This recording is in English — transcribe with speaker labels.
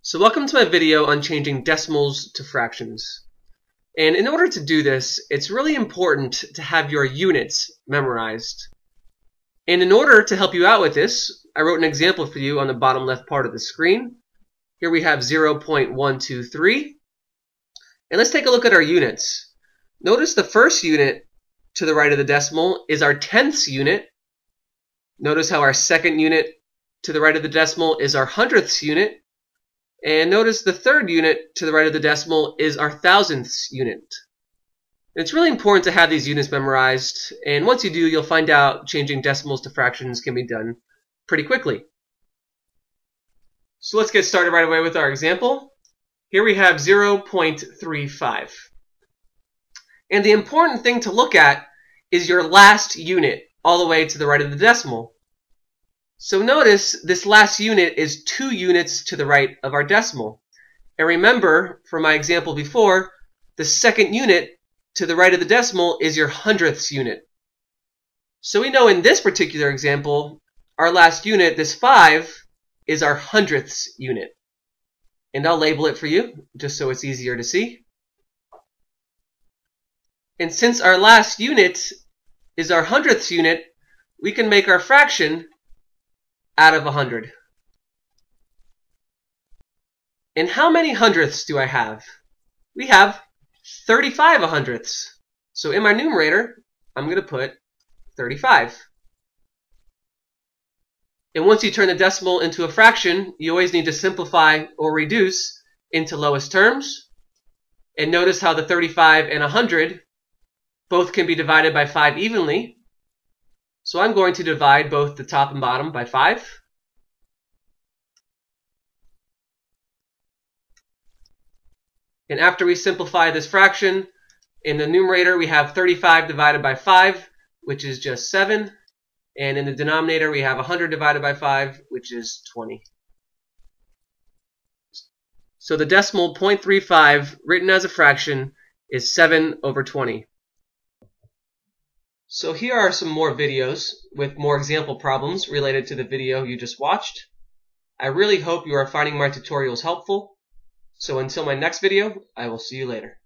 Speaker 1: So welcome to my video on changing decimals to fractions. And in order to do this, it's really important to have your units memorized. And in order to help you out with this, I wrote an example for you on the bottom left part of the screen. Here we have 0.123. And let's take a look at our units. Notice the first unit to the right of the decimal is our tenths unit. Notice how our second unit to the right of the decimal is our hundredths unit. And notice the third unit to the right of the decimal is our thousandths unit. And it's really important to have these units memorized, and once you do, you'll find out changing decimals to fractions can be done pretty quickly. So let's get started right away with our example. Here we have 0.35. And the important thing to look at is your last unit all the way to the right of the decimal. So notice this last unit is 2 units to the right of our decimal. And remember from my example before, the second unit to the right of the decimal is your hundredths unit. So we know in this particular example, our last unit, this 5, is our hundredths unit. And I'll label it for you, just so it's easier to see. And since our last unit is our hundredths unit, we can make our fraction out of 100. And how many hundredths do I have? We have 35 hundredths. So in my numerator, I'm going to put 35. And once you turn the decimal into a fraction, you always need to simplify or reduce into lowest terms. And notice how the 35 and 100 both can be divided by 5 evenly. So I'm going to divide both the top and bottom by 5. And after we simplify this fraction, in the numerator we have 35 divided by 5, which is just 7. And in the denominator we have 100 divided by 5, which is 20. So the decimal 0.35 written as a fraction is 7/20. So here are some more videos with more example problems related to the video you just watched. I really hope you are finding my tutorials helpful. So until my next video, I will see you later.